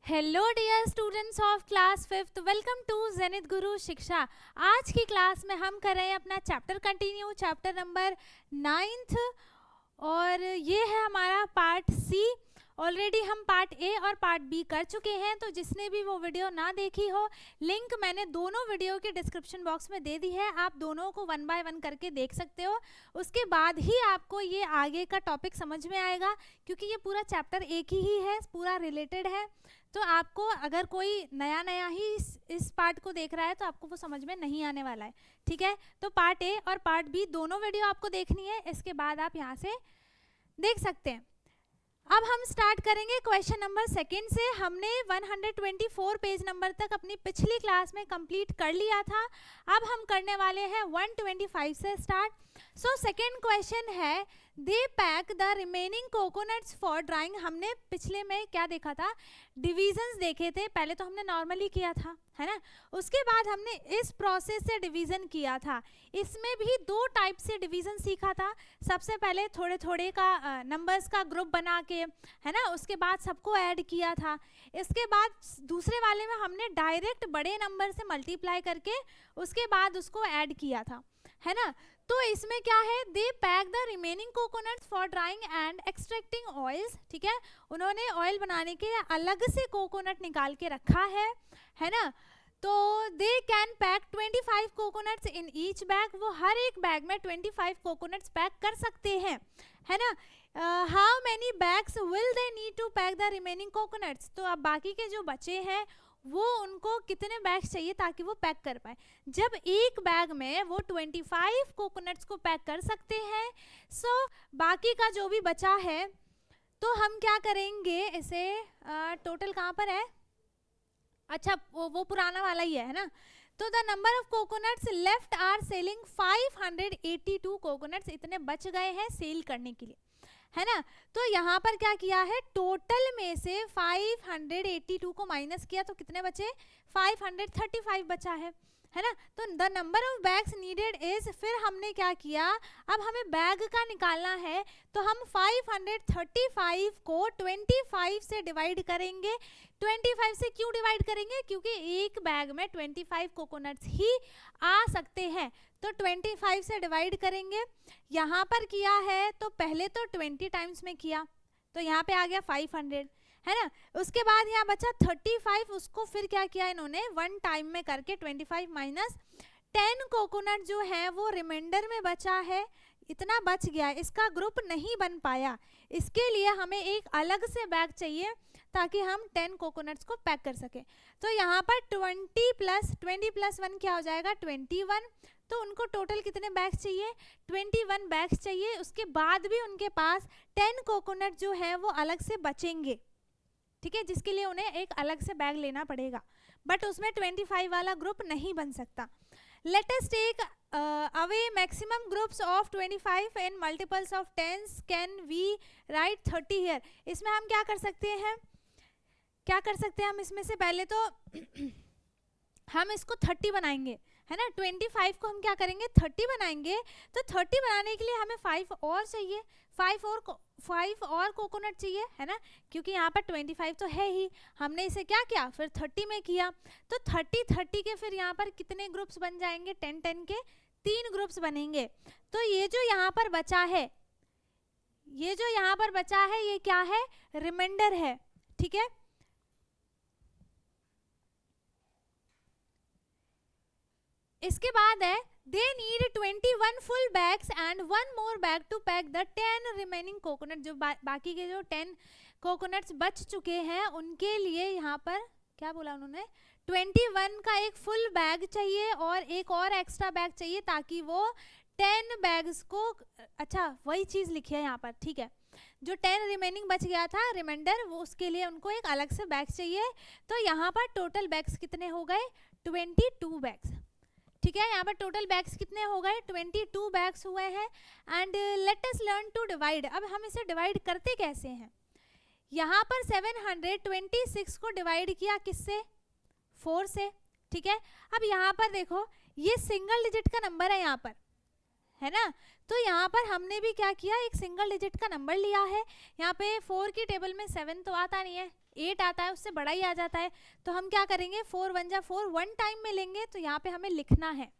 Hello dear students of class 5th, welcome to Zenith Guru Shiksha. आज की class में हम कर रहे हैं अपना chapter continue, chapter number 9th, और ये है हमारा पार्ट सी। ऑलरेडी हम पार्ट ए और पार्ट बी कर चुके हैं, तो जिसने भी वो वीडियो ना देखी हो, लिंक मैंने दोनों वीडियो के डिस्क्रिप्शन बॉक्स में दे दी है। आप दोनों को 1 बाय 1 करके देख सकते हो। उसके बाद ही आपको ये आगे का टॉपिक समझ में आएगा, क्योंकि ये पूरा चैप्टर एक ही है, पूरा रिलेटेड है। तो आपको अगर कोई नया ही इस पार्ट को देख रहा है तो आपको वो समझ में नहीं आने वाला है, ठीक है। तो पार्ट ए और पार्ट बी दोनों वीडियो आपको देखनी है, इसके बाद आप यहाँ से देख सकते हैं। अब हम स्टार्ट करेंगे क्वेश्चन नंबर 2 से। हमने 124 पेज नंबर तक अपनी पिछली क्लास में कंप्लीट कर लिया था। अब हम करने वाले हैं 125 से स्टार्ट। सो सेकेंड क्वेश्चन है, they pack the remaining coconuts for drying. हमने पिछले में क्या देखा था, डिविजन्स देखे थे। पहले तो हमने नॉर्मली किया था, है ना। उसके बाद हमने इस प्रोसेस से डिवीज़न किया था। इसमें भी 2 टाइप से डिवीज़न सीखा था। सबसे पहले थोड़े थोड़े का नंबर्स का ग्रुप बना के, है ना, उसके बाद सबको ऐड किया था। इसके बाद दूसरे वाले में हमने डायरेक्ट बड़े नंबर से मल्टीप्लाई करके उसके बाद उसको ऐड किया था, है ना। तो इसमें क्या है, they pack the remaining coconuts for drying and extracting oils, ठीक है। उन्होंने ऑयल बनाने के लिए अलग से कोकोनट निकाल के रखा है ना। तो they can pack 25 coconuts in each bag. वो हर एक बैग में 25 कोकोनट्स पैक कर सकते हैं, है ना। How many bags will they need to pack the remaining coconuts. तो अब बाकी के जो बचे हैं वो उनको कितने बैग्स चाहिए ताकि वो पैक कर पाए। जब एक बैग में वो 25 कोकोनट्स को पैक कर सकते हैं, सो बाकी का जो भी बचा है तो हम क्या करेंगे, इसे टोटल कहाँ पर है, अच्छा वो पुराना वाला ही है ना। तो the number of coconuts left are selling 582 coconuts. इतने बच गए हैं सेल करने के लिए, है ना। तो यहाँ पर क्या किया है, टोटल में से 582 को माइनस किया तो कितने बचे, 535 बचा है ना। तो the number of bags needed is, फिर हमने क्या किया, अब हमें बैग का निकालना है तो हम 535 को 25 से डिवाइड करेंगे। 25 से क्यों डिवाइड करेंगे, क्योंकि एक बैग में 25 कोकोनट्स ही आ सकते हैं। तो 25 से डिवाइड करेंगे। यहाँ पर किया है तो पहले तो 20 टाइम्स में किया तो यहाँ पे आ गया 500, है ना। उसके बाद यहाँ बचा 35, उसको फिर क्या किया इन्होंने 1 टाइम में करके 25 माइनस 10 कोकोनट जो है वो रिमाइंडर में बचा है, इतना बच गया, इसका ग्रुप नहीं बन पाया। इसके लिए हमें एक अलग से बैग चाहिए ताकि हम 10 कोकोनट्स को पैक कर सकें। तो यहाँ पर 20 + 1 क्या हो जाएगा, 21। तो उनको टोटल कितने बैग्स चाहिए, 21 बैग्स चाहिए। उसके बाद भी उनके पास 10 कोकोनट जो है वो अलग से बचेंगे, ठीक है, जिसके लिए उन्हें एक अलग से बैग लेना पड़ेगा, बट उसमें 25 वाला ग्रुप नहीं बन सकता। Let us take away maximum groups of 25 and multiples of 10 can we write 30 here. इसमें हम क्या कर सकते हैं, हम इसमें से पहले तो हम इसको 30 बनाएंगे, है ना। 25 को हम क्या करेंगे, 30 बनाएंगे। तो 30 बनाने के लिए हमें 5 और चाहिए, 5 और कोकोनट चाहिए, है ना, क्योंकि यहाँ पर 25 तो है ही। हमने इसे क्या किया, फिर 30 में किया। तो 30 के फिर यहाँ पर कितने ग्रुप्स बन जाएंगे, 10 के 3 ग्रुप्स बनेंगे। तो ये जो यहाँ पर बचा है, ये क्या है, रिमाइंडर है, ठीक है। इसके बाद है, they need 21 full bags and 1 more bag to pack the 10 remaining coconut. जो बाकी के जो 10 कोकोनट्स बच चुके हैं उनके लिए यहाँ पर क्या बोला उन्होंने, 21 का एक फुल बैग चाहिए और एक और एक्स्ट्रा बैग चाहिए ताकि वो 10 बैग्स को, अच्छा वही चीज़ लिखी है यहाँ पर, ठीक है। जो 10 रिमेनिंग बच गया था रिमाइंडर, वो उसके लिए उनको एक अलग से बैग चाहिए। तो यहाँ पर टोटल बैग्स कितने हो गए, 22 बैग्स, ठीक है। यहाँ पर टोटल बैग्स कितने हो गए, 22 बैग्स हुए हैं। And let us learn to divide. अब हम इसे डिवाइड करते कैसे हैं, यहाँ पर 726 को डिवाइड किया किससे, 4 से, ठीक है। अब यहाँ पर देखो ये सिंगल डिजिट का नंबर है यहाँ पर, है ना। तो यहाँ पर हमने भी क्या किया, एक सिंगल डिजिट का नंबर लिया है। यहाँ पे 4 की टेबल में 7 तो आता नहीं है, 8 आता है उससे बड़ा ही आ जाता है। तो हम क्या करेंगे, 4 1 जा 4 वन टाइम में लेंगे। तो यहाँ पे हमें लिखना है,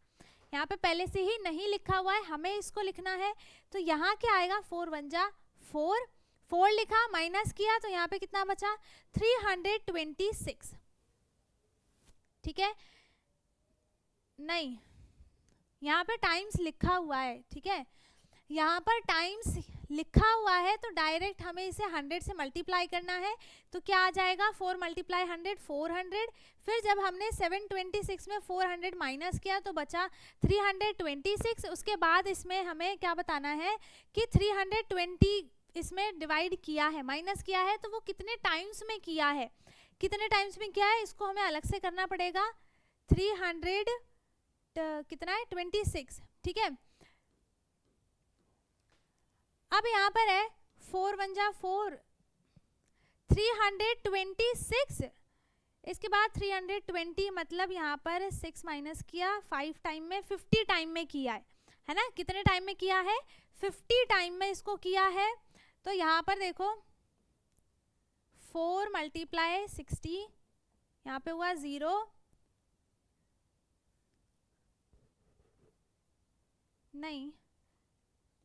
यहाँ पे पहले से ही नहीं लिखा हुआ है, हमें इसको लिखना है। तो यहाँ क्या आएगा, 4 1 जा 4, 4 लिखा, माइनस किया तो यहाँ पे कितना बचा, 326। ठीक है, नहीं यहाँ पे टाइम्स लिखा हुआ है, ठीक है, यहाँ पर टाइम्स लिखा हुआ है तो डायरेक्ट हमें इसे 100 से मल्टीप्लाई करना है। तो क्या आ जाएगा, 4 मल्टीप्लाई 100 400। फिर जब हमने 726 में 400 माइनस किया तो बचा 326। उसके बाद इसमें हमें क्या बताना है कि 320 इसमें डिवाइड किया है, माइनस किया है, तो वो कितने टाइम्स में किया है, कितने टाइम्स में किया है, इसको हमें अलग से करना पड़ेगा। 300 कितना है, 26, ठीक है। अब यहाँ पर है 4 1 जा 4, 326, इसके बाद 320 मतलब यहाँ पर 6 माइनस किया, 5 टाइम में 50 टाइम में किया है ना, कितने टाइम में किया है, 50 टाइम में इसको किया है। तो यहाँ पर देखो 4 मल्टीप्लाई 60, यहाँ पे हुआ 0, नहीं,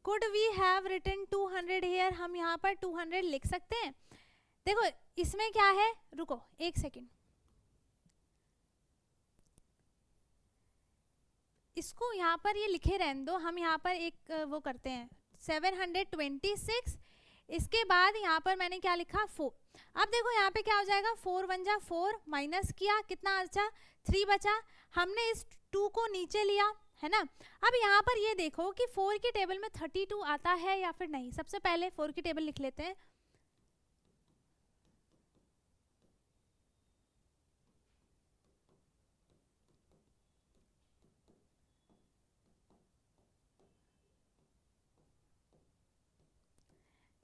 could we have written 200 here, हम यहाँ पर 200 लिख सकते हैं। देखो इसमें क्या है, रुको एक सेकेंड, इसको यहाँ पर ये लिखे रहने दो, हम यहाँ पर एक वो करते हैं 726, इसके बाद यहाँ पर मैंने क्या लिखा 4। अब देखो यहाँ पे क्या हो जाएगा, 4 1 जा 4, माइनस किया, कितना बचा, 3 बचा, हमने इस 2 को नीचे लिया, है ना। अब यहाँ पर ये देखो कि 4 की टेबल में 32 आता है या फिर नहीं। सबसे पहले 4 की टेबल लिख लेते हैं।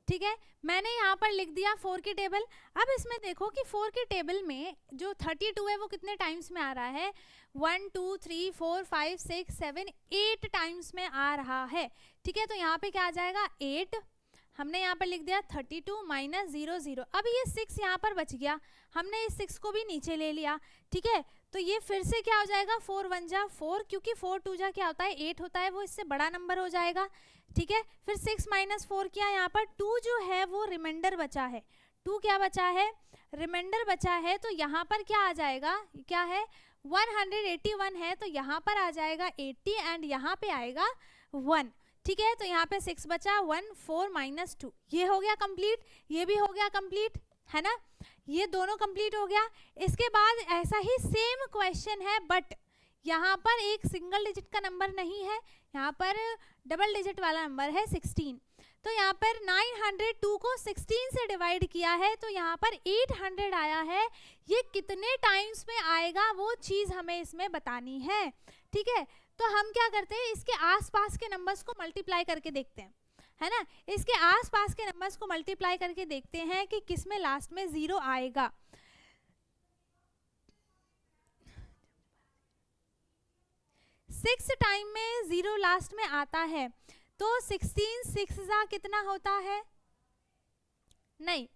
ठीक है, मैंने यहाँ पर लिख दिया 4 की टेबल। अब इसमें देखो कि 4 की टेबल में जो 32 है वो कितने टाइम्स में आ रहा है, 1 2 3 4 5 6 7 8 टाइम्स में आ रहा है। ठीक है, तो यहाँ पे क्या आ जाएगा 8, हमने यहाँ पर लिख दिया 32 माइनस 0 0। अब ये 6 यहाँ पर बच गया, हमने इस 6 को भी नीचे ले लिया। ठीक है, तो ये फिर से क्या हो जाएगा 4 1 जा 4, क्योंकि 4 2 जा क्या होता है 8 होता है, वो इससे बड़ा नंबर हो जाएगा। ठीक है, फिर 6 माइनस 4 किया, यहाँ पर 2 जो है वो रिमाइंडर बचा है, 2 क्या बचा है, रिमाइंडर बचा है। तो यहाँ पर क्या आ जाएगा, क्या है 181 है, तो यहाँ पर आ जाएगा 80 एंड यहाँ पे आएगा 1। ठीक है, तो यहाँ पे 6 बचा, 1 4 माइनस 2, ये हो गया कंप्लीट, ये भी हो गया कंप्लीट, है ना, ये दोनों कंप्लीट हो गया। इसके बाद ऐसा ही सेम क्वेश्चन है, बट यहाँ पर एक सिंगल डिजिट का नंबर नहीं है, यहाँ पर डबल डिजिट वाला नंबर है 16। तो यहाँ पर 902 को 16 से डिवाइड किया है, तो यहाँ पर 800 आया है। ये कितने टाइम्स में आएगा वो चीज़ हमें इसमें बतानी है। ठीक है, तो हम क्या करते हैं, इसके आसपास के नंबर्स को मल्टीप्लाई करके देखते हैं, है ना, इसके आसपास के नंबर्स को मल्टीप्लाई करके देखते हैं कि किस में लास्ट में 0 आएगा। सिक्स टाइम में 0 लास्ट में आता है, तो 16 6 जा कितना होता है, नहीं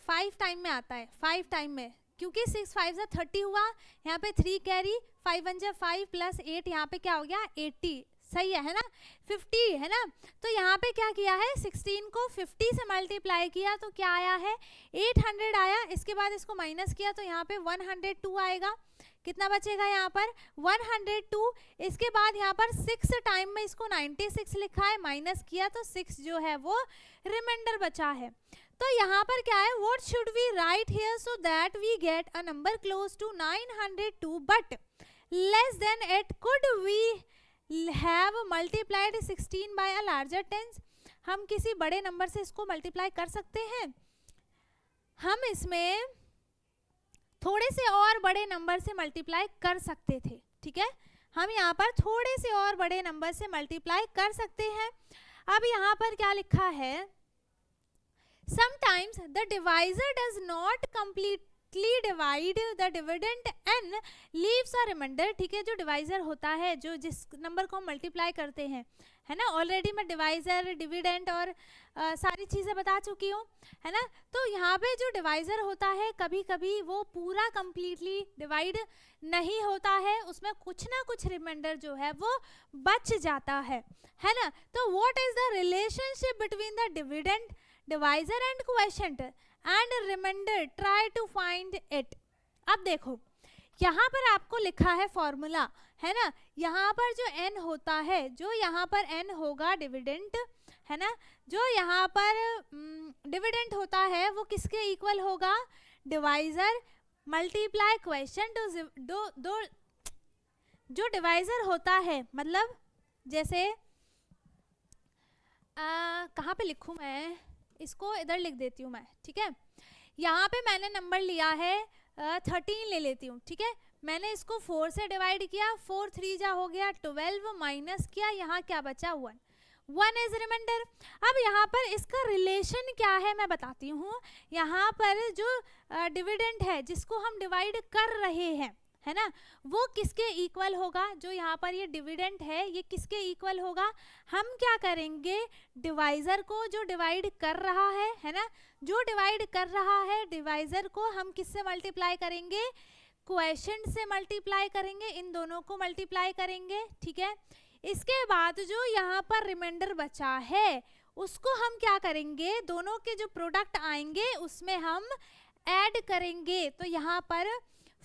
5 टाइम में आता है, 5 टाइम में, क्योंकि 6 5 जा 30 हुआ, यहाँ पे 3 कैरी, 5 1 जा 5 प्लस 8, यहाँ पे क्या हो गया 80, सही है ना, 50 है ना। तो यहाँ पे क्या किया है, 16 को 50 से मल्टीप्लाई किया, तो क्या आया है 800 आया। इसके बाद इसको माइनस किया तो यहाँ पे 102 आएगा, कितना बचेगा यहाँ पर 102। इसके बाद यहाँ पर 6 टाइम में इसको 96 लिखा है, माइनस किया तो 6 जो है वो रिमाइंडर बचा है। तो यहाँ पर क्या है, what should we write here so that we get a number close to 902 but less than 8, could we have multiplied 16 by a larger tens. हम किसी बड़े नंबर से इसको मल्टीप्लाई कर सकते हैं, हम इसमें थोड़े से और बड़े नंबर से मल्टीप्लाई कर सकते थे। ठीक है, हम यहाँ पर थोड़े से और बड़े नंबर से मल्टीप्लाई कर सकते हैं। अब यहाँ पर क्या लिखा है, sometimes the divisor does not complete completely divide the dividend and leaves a remainder, ठीक है, जो डिवाइजर होता है, जो जिस नंबर को हम मल्टीप्लाई करते हैं, है ना, ऑलरेडी मैं डिवाइजर, डिविडेंड और सारी चीज़ें बता चुकी हूँ, है ना। तो यहाँ पे जो डिवाइजर होता है कभी कभी वो पूरा कंप्लीटली डिवाइड नहीं होता है, उसमें कुछ ना कुछ रिमाइंडर जो है वो बच जाता है ना। तो what is the relationship between the dividend, divisor and quotient and remainder, try to find it. अब देखो यहाँ पर आपको लिखा है फॉर्मूला, है ना, यहाँ पर जो n होता है, जो यहाँ पर n होगा डिविडेंड, है ना, जो यहाँ पर डिविडेंड होता है वो किसके इक्वल होगा, डिवाइजर मल्टीप्लाई क्वोशिएंट। दो जो डिवाइजर होता है, मतलब जैसे कहाँ पे लिखूँ मैं इसको, इधर लिख देती हूँ मैं, ठीक है। यहाँ पे मैंने नंबर लिया है 13 ले लेती हूँ, ठीक है। मैंने इसको 4 से डिवाइड किया, 4 3 जा हो गया 12, माइनस किया, यहाँ क्या बचा 1 इज रिमाइंडर। अब यहाँ पर इसका रिलेशन क्या है मैं बताती हूँ। यहाँ पर जो डिविडेंड है जिसको हम डिवाइड कर रहे हैं, है ना, वो किसके इक्वल होगा, जो यहाँ पर ये डिविडेंड है ये किसके इक्वल होगा। हम क्या करेंगे, डिवाइजर को जो डिवाइड कर रहा है ना, जो डिवाइड कर रहा है डिवाइजर को हम किससे मल्टीप्लाई करेंगे, क्वोशिएंट से मल्टीप्लाई करेंगे, इन दोनों को मल्टीप्लाई करेंगे, ठीक है। इसके बाद जो यहाँ पर रिमाइंडर बचा है उसको हम क्या करेंगे, दोनों के जो प्रोडक्ट आएंगे उसमें हम ऐड करेंगे। तो यहाँ पर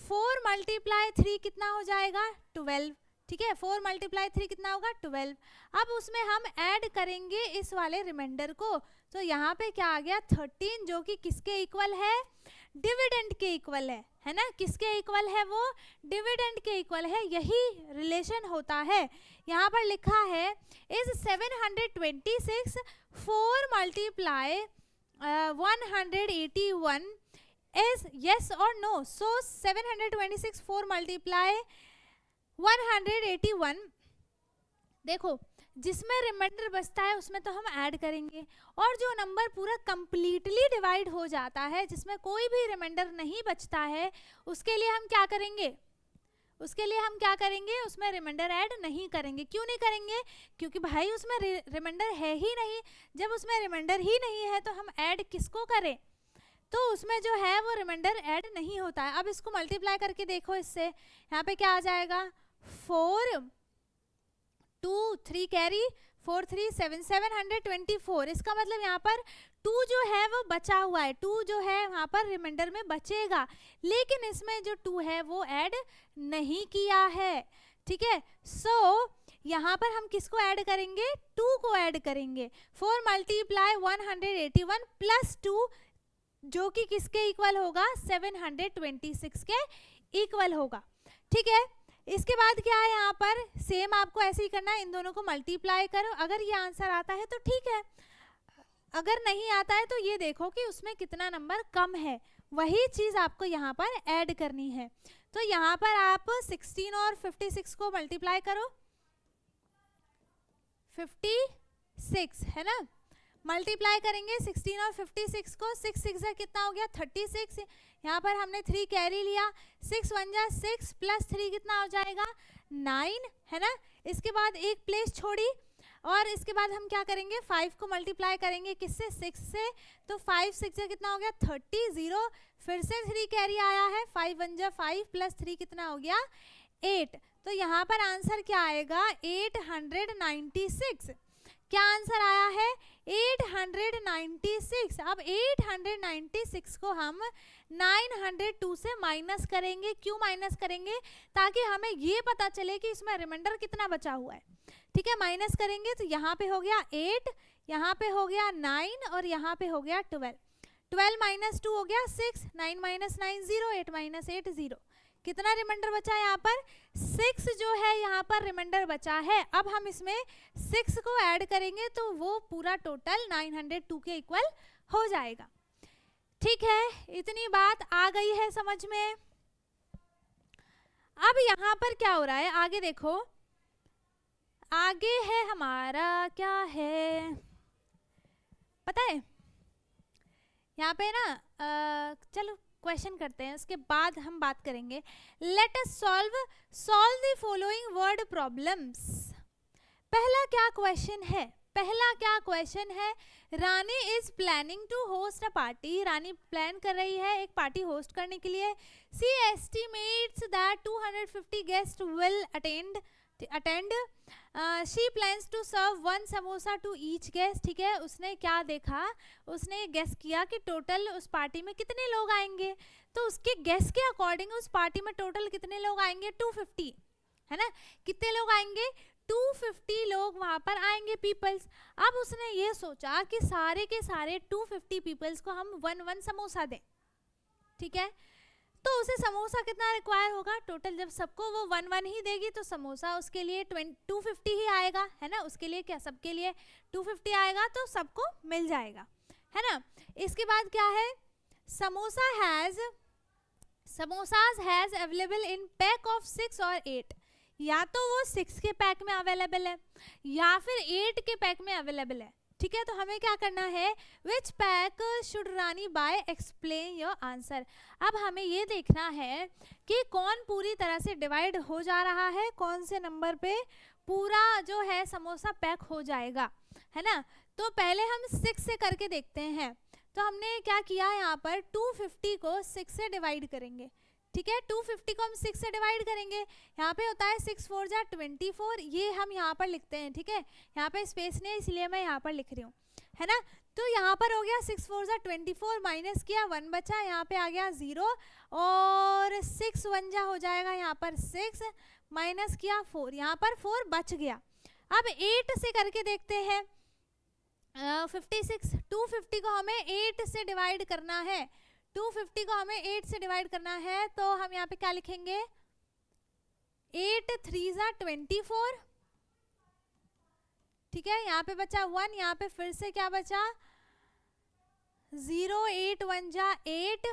4 मल्टीप्लाई 3 कितना हो जाएगा 12, ठीक है, 4 मल्टीप्लाई 3 कितना होगा 12। अब उसमें हम ऐड करेंगे इस वाले रिमाइंडर को, तो यहाँ पे क्या आ गया 13, जो कि किसके इक्वल है, डिविडेंड के इक्वल है ना, किसके इक्वल है वो, डिविडेंड के इक्वल है। यही रिलेशन होता है। यहाँ पर लिखा है is 726 4 multiply 181 is yes or no. So 726 4 multiply 181, देखो जिसमें रिमाइंडर बचता है उसमें तो हम ऐड करेंगे, और जो नंबर पूरा कंप्लीटली डिवाइड हो जाता है जिसमें कोई भी रिमाइंडर नहीं बचता है उसके लिए हम क्या करेंगे, उसमें रिमाइंडर ऐड नहीं करेंगे। क्यों नहीं करेंगे, क्योंकि भाई उसमें रिमाइंडर है ही नहीं। जब उसमें रिमाइंडर ही नहीं है तो हम ऐड किसको करें, तो उसमें जो है वो रिमाइंडर ऐड नहीं होता है। अब इसको मल्टीप्लाई करके देखो, इससे यहाँ पे क्या आ जाएगा 4 2 3 कैरी 4 3 7 724। इसका मतलब यहाँ पर 2 जो है वो बचा हुआ है, 2 जो है वहाँ पर रिमाइंडर में बचेगा, लेकिन इसमें जो 2 है वो ऐड नहीं किया है, ठीक है। सो यहाँ पर हम किसको ऐड करेंगे, 2 को ऐड करेंगे। 4 मल्टीप्लाई 181 प्लस 2, जो कि किसके इक्वल होगा, 726 के इक्वल होगा, ठीक है। इसके बाद क्या है, यहाँ पर सेम आपको ऐसे ही करना है, इन दोनों को मल्टीप्लाई करो। अगर ये आंसर आता है तो ठीक है, अगर नहीं आता है तो ये देखो कि उसमें कितना नंबर कम है, वही चीज़ आपको यहाँ पर ऐड करनी है। तो यहाँ पर आप 16 और 56 को मल्टीप्लाई करो, 56 है ना, मल्टीप्लाई करेंगे 16 और 56 को, 6 6 जा कितना हो गया 36। यहाँ पर हमने 3 कैरी लिया, 6 1 जा 6 प्लस 3 कितना हो जाएगा 9, है ना। इसके बाद एक प्लेस छोड़ी, और इसके बाद हम क्या करेंगे, 5 को मल्टीप्लाई करेंगे किससे, 6 से, तो 5 6 जा कितना हो गया 30, 0 फिर से 3 कैरी आया है, 5 1 जा 5 प्लस 3 कितना हो गया 8। तो यहाँ पर आंसर क्या आएगा 896। क्या आंसर आया है 896। अब 896 को हम 902 से माइनस करेंगे। क्यों माइनस करेंगे, ताकि हमें ये पता चले कि इसमें रिमाइंडर कितना बचा हुआ है, ठीक है। माइनस करेंगे तो यहाँ पे हो गया 8, यहाँ पे हो गया 9 और यहाँ पे हो गया 12। 12 माइनस 2 हो गया 6, 9 माइनस 9 0, 8 माइनस 8 0। कितना रिमाइंडर बचा है यहाँ पर 6 जो है यहाँ पर रिमाइंडर बचा है। अब हम इसमें 6 को ऐड करेंगे तो वो पूरा टोटल 902 के इक्वल हो जाएगा, ठीक है। इतनी बात आ गई है समझ में। अब यहाँ पर क्या हो रहा है, आगे देखो, आगे है हमारा क्या है पता है, यहाँ पे ना चलो क्वेश्चन करते हैं, उसके बाद हम बात करेंगे। Let us solve the following word problems. पहला क्या क्वेश्चन है, Rani is planning to host a party. Rani plan कर रही है एक पार्टी होस्ट करने के लिए। She estimates that 250 guest will attend. She plans to serve 1 samosa to each guest. ठीक है, उसने क्या देखा, उसने गेस किया कि टोटल उस पार्टी में कितने लोग आएंगे, तो उसके गेस के अकॉर्डिंग उस पार्टी में टोटल कितने लोग आएंगे, 250, है ना। कितने लोग आएंगे, 250 लोग वहां पर आएंगे, पीपल्स। अब उसने ये सोचा कि सारे के सारे 250 पीपल्स को हम 1-1 समोसा दें। ठीक है, तो उसे समोसा कितना रिक्वायर होगा, टोटल जब सबको वो 1-1 ही देगी तो समोसा उसके लिए 250 ही आएगा, है ना। उसके लिए क्या, सबके लिए 250 आएगा तो सबको मिल जाएगा, है ना। इसके बाद क्या है, samosas has available in pack of 6 और 8। या तो वो 6 के पैक में अवेलेबल है या फिर 8 के पैक में अवेलेबल है। ठीक है, तो हमें क्या करना है, which pack should Rani buy, explain your answer. अब हमें ये देखना है कि कौन पूरी तरह से डिवाइड हो जा रहा है, कौन से नंबर पे पूरा जो है समोसा पैक हो जाएगा, है ना। तो पहले हम 6 से करके देखते हैं। तो हमने क्या किया, यहाँ पर 250 को 6 से डिवाइड करेंगे। ठीक है, 250 को हम 6 से डिवाइड करेंगे। यहाँ पे होता है 6 4 जा 24, ये हम यहाँ पर लिखते हैं। ठीक है, यहाँ पे स्पेस नहीं है इसलिए मैं यहाँ पर लिख रही हूँ, है ना। तो यहाँ पर हो गया 6 4 जा 24, माइनस किया 1 बचा, यहाँ पे आ गया 0 और 6 1 जा हो जाएगा यहाँ पर 6, माइनस किया 4, यहाँ पर 4 बच गया। अब 8 से करके देखते हैं। 56, 250 को हमें 8 से डिवाइड करना है, 250 को हमें 8 से डिवाइड करना है। तो हम यहाँ पे क्या लिखेंगे, 8 3 जा 24। ठीक है, यहाँ पे बचा 1, यहाँ पे फिर से क्या बचा 0, 8 1 जा 8,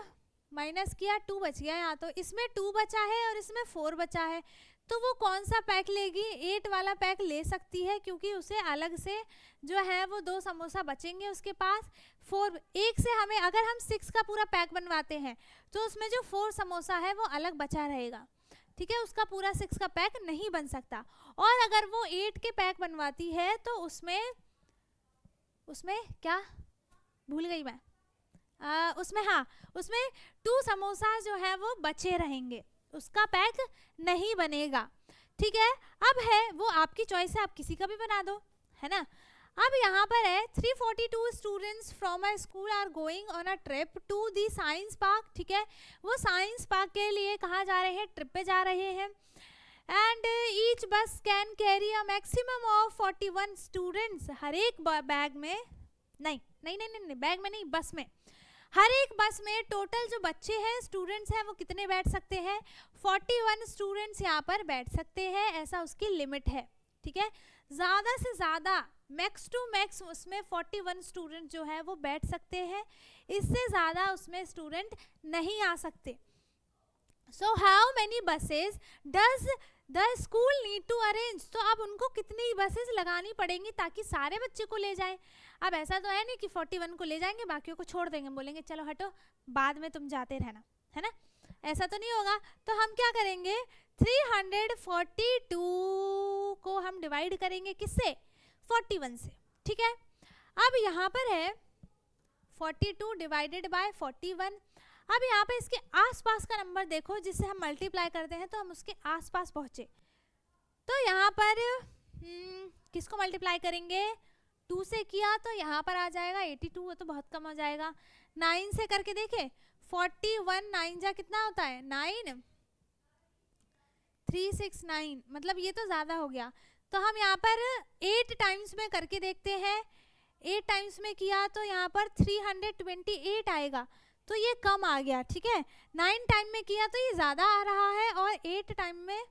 माइनस किया 2 बच गया। यहाँ तो इसमें 2 बचा है और इसमें 4 बचा है, तो वो कौन सा पैक लेगी, 8 वाला पैक ले सकती है, क्योंकि उसे अलग से जो है वो 2 समोसा बचेंगे उसके पास। 4 एक से हमें, अगर हम 6 का पूरा पैक बनवाते हैं तो उसमें जो 4 समोसा है वो अलग बचा रहेगा। ठीक है, उसका पूरा 6 का पैक नहीं बन सकता। और अगर वो 8 के पैक बनवाती है तो उसमें क्या भूल गई मैं, उसमें 2 समोसा जो है वो बचे रहेंगे, उसका पैक नहीं बनेगा। ठीक है, अब है वो आपकी चॉइस है, आप किसी का भी बना दो, है ना। अब यहाँ पर है 342 students from my school are going on a trip to the science park. ठीक है, वो साइंस पार्क के लिए कहाँ जा रहे हैं, ट्रिप पे जा रहे हैं। And each bus can carry a maximum of 41 students. हर एक बैग में नहीं, बैग में नहीं, बस में, हर एक बस में टोटल जो बच्चे हैं, स्टूडेंट्स हैं, वो कितने बैठ सकते हैं, 41 स्टूडेंट्स यहाँ पर बैठ सकते हैं, ऐसा उसकी लिमिट है। ठीक है, ज़्यादा से ज़्यादा मैक्स टू मैक्स उसमें 41 स्टूडेंट जो है वो बैठ सकते हैं, इससे ज़्यादा उसमें स्टूडेंट नहीं आ सकते। So how many buses does the school need to arrange. तो अब उनको कितनी बसेस लगानी पड़ेंगी ताकि सारे बच्चे को ले जाएं। अब ऐसा तो है नहीं कि 41 को ले जाएंगे बाकियों को छोड़ देंगे, बोलेंगे चलो हटो बाद में तुम जाते रहना, है ना, ऐसा तो नहीं होगा। तो हम क्या करेंगे, 342 को हम डिवाइड करेंगे किससे, 41 से। ठीक है, अब यहाँ पर है 42 डिवाइडेड बाय 41। अब यहाँ पे इसके आसपास का नंबर देखो, जिससे हम मल्टीप्लाई करते हैं तो हम उसके आसपास पहुंचे। तो यहाँ पर किसको मल्टीप्लाई करेंगे, 2 से किया तो यहाँ पर आ जाएगा 82, तो बहुत कम हो जाएगा। 9 से करके देखे, 41 9 जा कितना होता है 9, 369, मतलब ये तो ज़्यादा हो गया। तो हम यहाँ पर 8 टाइम्स में करके देखते हैं। 8 टाइम्स में किया तो यहाँ पर 328 आएगा, तो ये कम आ गया। ठीक है, 9 टाइम में किया तो ये ज़्यादा आ रहा है, और 8 टाइम में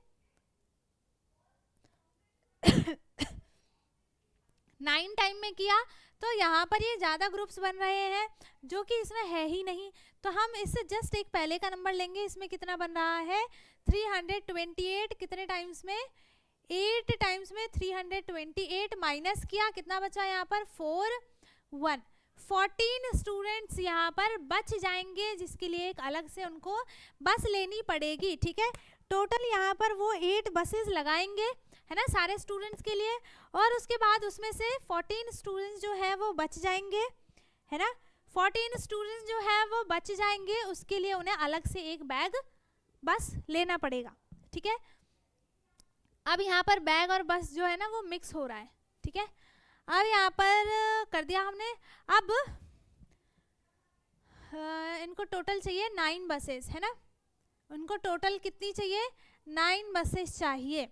9 टाइम में किया तो यहाँ पर ये ज़्यादा ग्रुप्स बन रहे हैं, जो कि इसमें है ही नहीं। तो हम इससे जस्ट एक पहले का नंबर लेंगे, इसमें कितना बन रहा है 328, कितने टाइम्स में 8 टाइम्स में 328, माइनस किया कितना बचा यहाँ पर 4 1, 14 स्टूडेंट्स यहाँ पर बच जाएंगे, जिसके लिए एक अलग से उनको बस लेनी पड़ेगी, ठीक है। टोटल यहाँ पर वो 8 बसेस लगाएंगे, है ना, सारे स्टूडेंट्स के लिए। और उसके बाद उसमें से 14 स्टूडेंट्स जो है वो बच जाएंगे, है ना। 14 स्टूडेंट्स जो है वो बच जाएंगे, उसके लिए उन्हें अलग से एक बैग बस लेना पड़ेगा, ठीक है। अब यहाँ पर बैग और बस जो है ना वो मिक्स हो रहा है, ठीक है। अब यहाँ पर कर दिया हमने। अब इनको टोटल चाहिए 9 बसेस, है ना। उनको टोटल कितनी चाहिए? 9 बसेस चाहिए।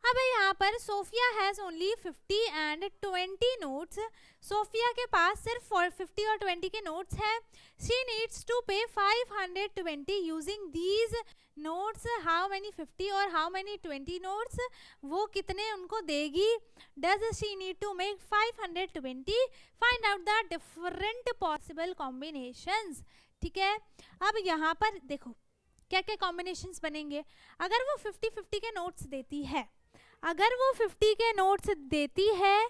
अब यहाँ पर Sophia has only 50 and 20 notes. Sophia के पास सिर्फ 50 और 20 के नोट्स हैं। शी नीड्स टू पे 520 using these notes. How many 50 और हाउ मैनी 20 नोट्स, वो कितने उनको देगी? Does she need to make 520? Find out the different possible combinations, ठीक है। अब यहाँ पर देखो क्या क्या कॉम्बिनेशंस बनेंगे। अगर वो 50-50 के नोट्स देती है, अगर वो 50 के नोट्स देती है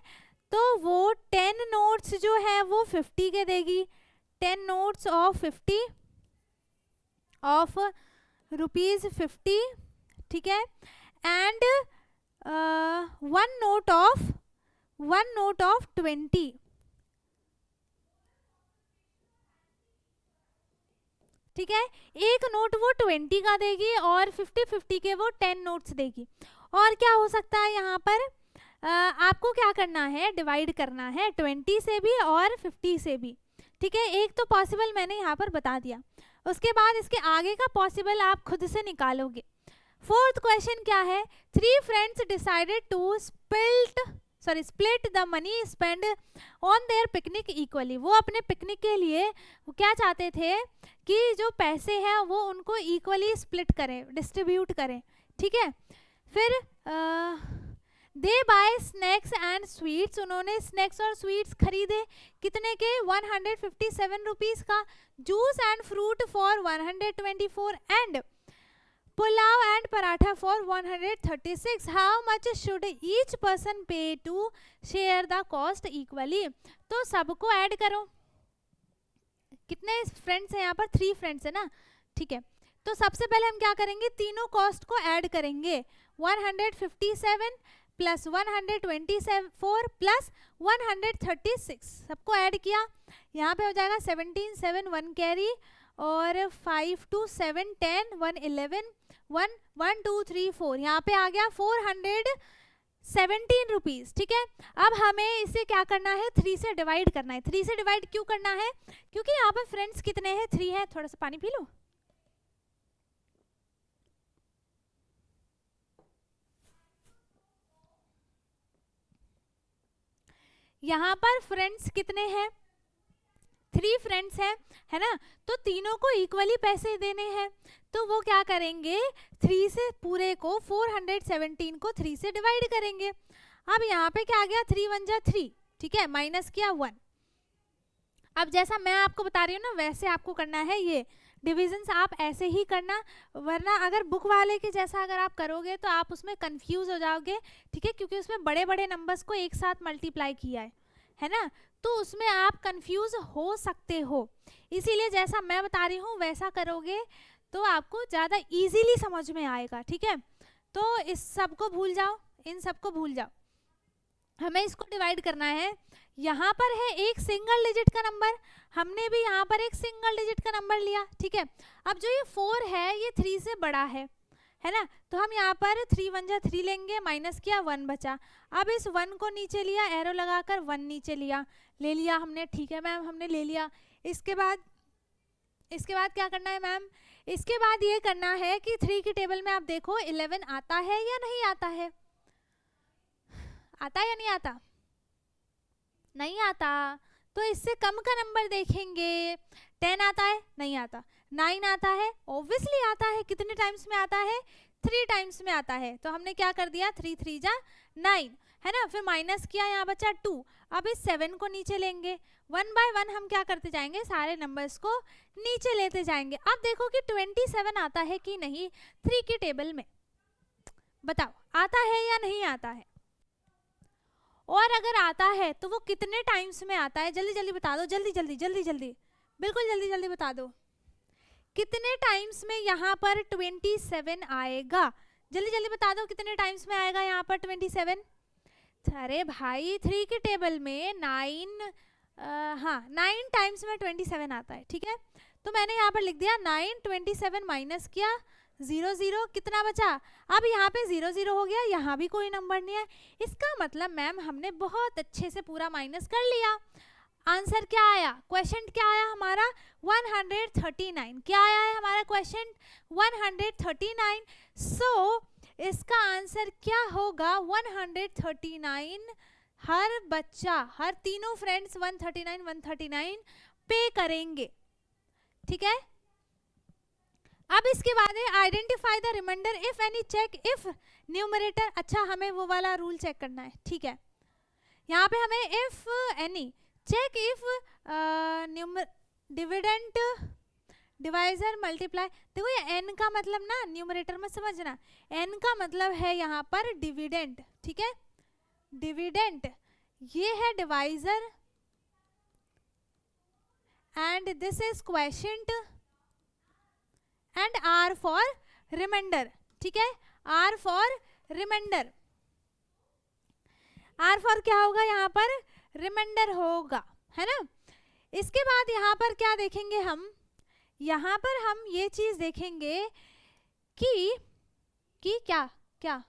तो वो 10 नोट्स जो है वो 50 के देगी। 10 नोट्स ऑफ 50 ऑफ ₹50, ठीक है। एंड 1 नोट ऑफ 20, ठीक है। एक नोट वो 20 का देगी और 50-50 के वो 10 नोट्स देगी। और क्या हो सकता है यहाँ पर? आपको क्या करना है? डिवाइड करना है 20 से भी और 50 से भी, ठीक है। एक तो पॉसिबल मैंने यहाँ पर बता दिया, उसके बाद इसके आगे का पॉसिबल आप खुद से निकालोगे। फोर्थ क्वेश्चन क्या है? 3 friends decided to split the money spend on their picnic equally. वो अपने पिकनिक के लिए वो क्या चाहते थे कि जो पैसे हैं वो उनको इक्वली स्प्लिट करें, डिस्ट्रीब्यूट करें, ठीक है। फिर they buy snacks and sweets. उन्होंने स्नैक्स और स्वीट्स खरीदे, कितने के? 157 रुपीज़ का। Juice and fruit for 124 and pulao and paratha for 136। How much should each person pay to share the cost equally? तो सबको ऐड करो। कितने फ्रेंड्स हैं यहाँ पर? 3 फ्रेंड्स है ना, ठीक है। तो सबसे पहले हम क्या करेंगे? तीनों कॉस्ट को ऐड करेंगे। 157 प्लस 124 प्लस 136, सबको ऐड किया। यहाँ पे हो जाएगा 17, 7 1 कैरी और 5 2 7 10 1 11 1 1 2 3 4, यहाँ पे आ गया 417 रुपीज़, ठीक है। अब हमें इसे क्या करना है? 3 से डिवाइड करना है। 3 से डिवाइड क्यों करना है? क्योंकि यहाँ पे फ्रेंड्स कितने हैं? 3 हैं। थोड़ा सा पानी पी लो। यहाँ पर फ्रेंड्स कितने हैं? 3 फ्रेंड्स हैं, है ना। तो तीनों को इक्वली पैसे देने हैं, तो वो क्या करेंगे? 3 से पूरे को 417 को 3 से डिवाइड करेंगे। अब यहाँ पे क्या आ गया? 3 1 जा 3, ठीक है, माइनस किया 1। अब जैसा मैं आपको बता रही हूँ ना वैसे आपको करना है। ये डिविजन्स आप ऐसे ही करना, वरना अगर बुक वाले के जैसा अगर आप करोगे तो आप उसमें कंफ्यूज हो जाओगे, ठीक है, क्योंकि उसमें बड़े बड़े नंबर्स को एक साथ मल्टीप्लाई किया है ना, तो उसमें आप कंफ्यूज हो सकते हो। इसीलिए जैसा मैं बता रही हूँ वैसा करोगे तो आपको ज़्यादा इजीली समझ में आएगा, ठीक है। तो इस सब को भूल जाओ, इन सब को भूल जाओ, हमें इसको डिवाइड करना है। यहाँ पर है एक सिंगल डिजिट का नंबर, हमने भी यहाँ पर एक सिंगल डिजिट का नंबर लिया, ठीक है। अब जो ये 4 है ये 3 से बड़ा है ना, तो हम यहाँ पर 3 1 जा 3 लेंगे, माइनस किया 1 बचा। अब इस 1 को नीचे लिया, एरो लगाकर 1 नीचे ले लिया हमने, ठीक है मैम, हमने ले लिया। इसके बाद क्या करना है मैम? इसके बाद ये करना है कि 3 की टेबल में आप देखो 11 आता है या नहीं आता है? आता है या नहीं आता? नहीं आता। तो इससे कम का नंबर देखेंगे। 10 आता है? नहीं आता। 9 आता है? ऑब्वियसली आता है। कितने टाइम्स में आता है? 3 टाइम्स में आता है। तो हमने क्या कर दिया? 3 3 जा 9, है ना। फिर माइनस किया, यहाँ बचा 2। अब इस 7 को नीचे लेंगे, 1 बाय 1 हम क्या करते जाएंगे? सारे नंबर्स को नीचे लेते जाएंगे। अब देखो कि 27 आता है कि नहीं 3 की टेबल में, बताओ आता है या नहीं आता है? और अगर आता है तो वो कितने टाइम्स में आता है, जल्दी जल्दी बता दो, जल्दी जल्दी जल्दी जल्दी, बिल्कुल जल्दी जल्दी बता दो, कितने टाइम्स में यहाँ पर 27 आएगा, जल्दी जल्दी बता दो कितने टाइम्स में आएगा यहाँ पर 27। अरे भाई 3 के टेबल में 9 टाइम्स में 27 आता है, ठीक है। तो मैंने यहाँ पर लिख दिया 9, 27 माइनस किया 0 0, कितना बचा, अब यहाँ पे 0 0 हो गया, यहाँ भी कोई नंबर नहीं है। इसका मतलब मैम हमने बहुत अच्छे से पूरा माइनस कर लिया। आंसर क्या आया, क्वेश्चन क्या आया हमारा 139, क्या आया है हमारा क्वेश्चन 139। सो इसका आंसर क्या होगा 139। हर बच्चा, हर तीनों फ्रेंड्स 139 पे करेंगे, ठीक है। अब इसके बाद है identify the remainder if any, check if numerator. अच्छा हमें वो वाला रूल चेक करना है, ठीक है। यहाँ पे हमें if any, check if dividend divisor multiply. देखो ये n का मतलब ना न्यूमरेटर में समझना, n का मतलब है यहाँ पर डिविडेंड, ठीक है, डिविडेंड ये है divisor and this is quotient and r for remainder, ठीक है, r for remainder, r for क्या होगा यहाँ पर रिमाइंडर होगा, है ना। इसके बाद यहाँ पर क्या देखेंगे हम, यहाँ पर हम ये चीज देखेंगे कि क्या क्या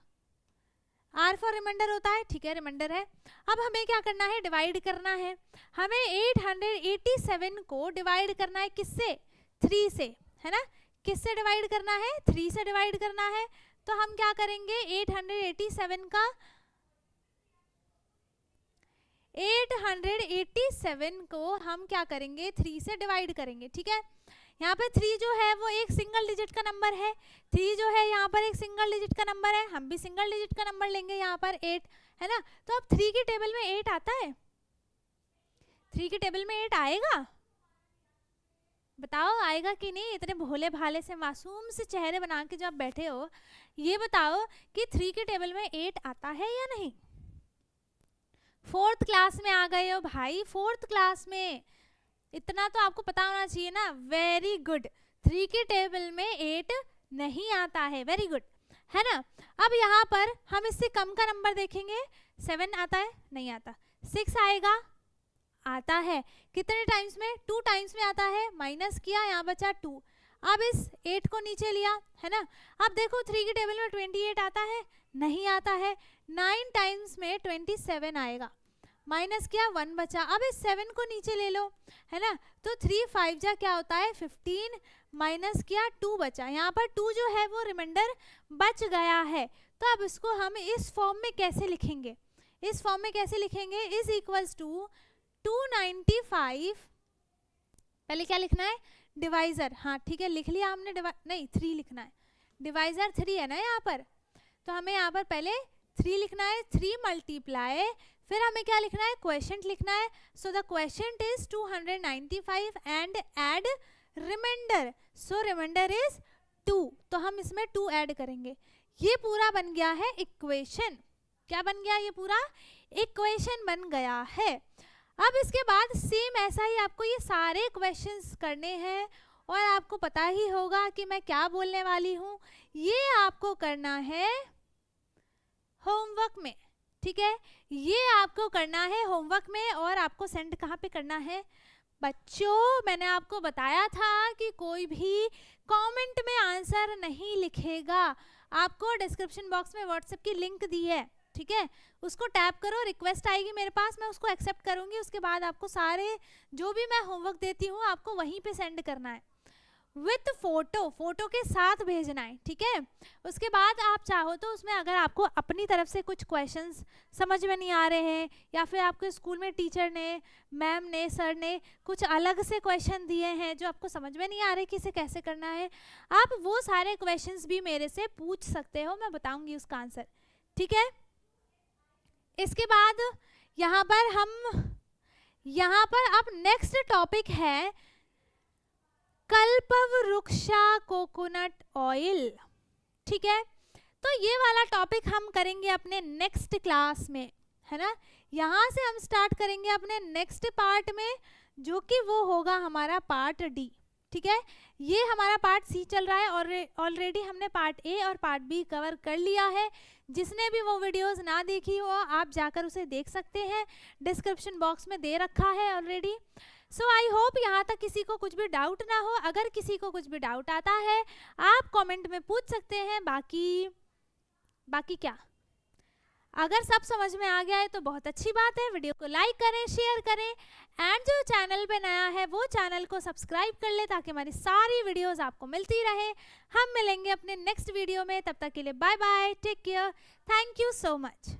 R फॉर रिमाइंडर होता है, ठीक है, रिमाइंडर है। अब हमें क्या करना है, डिवाइड करना है। हमें 887 को डिवाइड करना है किससे, 3 से, है ना। किससे डिवाइड करना है, 3 से डिवाइड करना है। तो हम क्या करेंगे 887 का 887 को हम क्या करेंगे 3 से डिवाइड करेंगे, ठीक है। यहाँ पे 3 जो है वो एक सिंगल डिजिट का नंबर है, 3 जो है यहाँ पर एक सिंगल डिजिट का नंबर है, हम भी सिंगल डिजिट का नंबर लेंगे यहाँ पर 8, है ना। तो अब 3 के टेबल में 8 आता है, 3 के टेबल में 8 आएगा, बताओ आएगा कि नहीं। इतने भोले भाले से मासूम से चेहरे बना के जो आप बैठे हो, ये बताओ कि 3 के टेबल में 8 आता है या नहीं। 4th क्लास में आ गए हो भाई, 4th क्लास में, इतना तो आपको पता होना चाहिए ना। वेरी गुड, 3 के टेबल में 8 नहीं आता है, वेरी गुड, है ना। अब यहाँ पर हम इससे कम का नंबर देखेंगे, 7 आता है, नहीं आता। 6 आएगा, आता है, कितने टाइम्स में, 2 टाइम्स में आता है, माइनस किया, यहाँ बचा 2। अब इस 8 को नीचे लिया, है ना। अब देखो 3 के टेबल में 28 आता है, नहीं आता है। 9 टाइम्स में 27 आएगा, माइनस किया, 1 बचा। अब इस 7 को नीचे ले लो, है ना। तो 3 5 जा क्या होता है 15, माइनस किया, 2 बचा। यहाँ पर 2 जो है वो रिमाइंडर बच गया है। तो अब इसको हम इस फॉर्म में कैसे लिखेंगे, इस फॉर्म में कैसे लिखेंगे, इज इक्वल्स टू 295, पहले क्या लिखना है डिवाइजर, हाँ ठीक है लिख लिया हमने, नहीं 3 लिखना है, डिवाइजर 3 है ना यहाँ पर। तो हमें यहाँ पर पहले 3 लिखना है, 3 मल्टीप्लाई, फिर हमें क्या लिखना है क्वोशिएंट लिखना है। So the quotient is 295 and add remainder, so remainder is 2। तो हम इसमें 2 ऐड करेंगे, ये पूरा बन गया है इक्वेशन। क्या बन गया, ये पूरा इक्वेशन बन गया है। अब इसके बाद सेम ऐसा ही आपको ये सारे क्वेश्चंस करने हैं और आपको पता ही होगा कि मैं क्या बोलने वाली हूँ। ये आपको करना है होमवर्क में, ठीक है, ये आपको करना है होमवर्क में। और आपको सेंड कहाँ पे करना है बच्चों, मैंने आपको बताया था कि कोई भी कमेंट में आंसर नहीं लिखेगा। आपको डिस्क्रिप्शन बॉक्स में व्हाट्सएप की लिंक दी है, ठीक है, उसको टैप करो, रिक्वेस्ट आएगी मेरे पास, मैं उसको एक्सेप्ट करूंगी। उसके बाद आपको सारे जो भी मैं होमवर्क देती हूँ आपको वहीं पे सेंड करना है विथ फोटो, फोटो के साथ भेजना है, ठीक है। उसके बाद आप चाहो तो उसमें अगर आपको अपनी तरफ से कुछ क्वेश्चंस समझ में नहीं आ रहे हैं या फिर आपके स्कूल में टीचर ने, मैम ने, सर ने कुछ अलग से क्वेश्चन दिए हैं जो आपको समझ में नहीं आ रहे कि इसे कैसे करना है, आप वो सारे क्वेश्चंस भी मेरे से पूछ सकते हो, मैं बताऊंगी उसका आंसर, ठीक है। इसके बाद यहाँ पर अब नेक्स्ट टॉपिक है कल्पवृक्षा कोकोनट ऑयल, ठीक है। तो ये वाला टॉपिक हम करेंगे अपने नेक्स्ट क्लास में, है ना। यहाँ से हम स्टार्ट करेंगे अपने नेक्स्ट पार्ट में, जो कि वो होगा हमारा पार्ट डी। ठीक है, ये हमारा पार्ट सी चल रहा है और ऑलरेडी हमने पार्ट ए और पार्ट बी कवर कर लिया है। जिसने भी वो वीडियोस ना देखी हो आप जाकर उसे देख सकते हैं, डिस्क्रिप्शन बॉक्स में दे रखा है ऑलरेडी। सो आई होप यहाँ तक किसी को कुछ भी डाउट ना हो। अगर किसी को कुछ भी डाउट आता है आप कमेंट में पूछ सकते हैं। बाकी क्या, अगर सब समझ में आ गया है तो बहुत अच्छी बात है। वीडियो को लाइक करें, शेयर करें एंड जो चैनल पे नया है वो चैनल को सब्सक्राइब कर ले ताकि हमारी सारी वीडियोस आपको मिलती रहे। हम मिलेंगे अपने नेक्स्ट वीडियो में, तब तक के लिए bye bye, take care, thank you so much.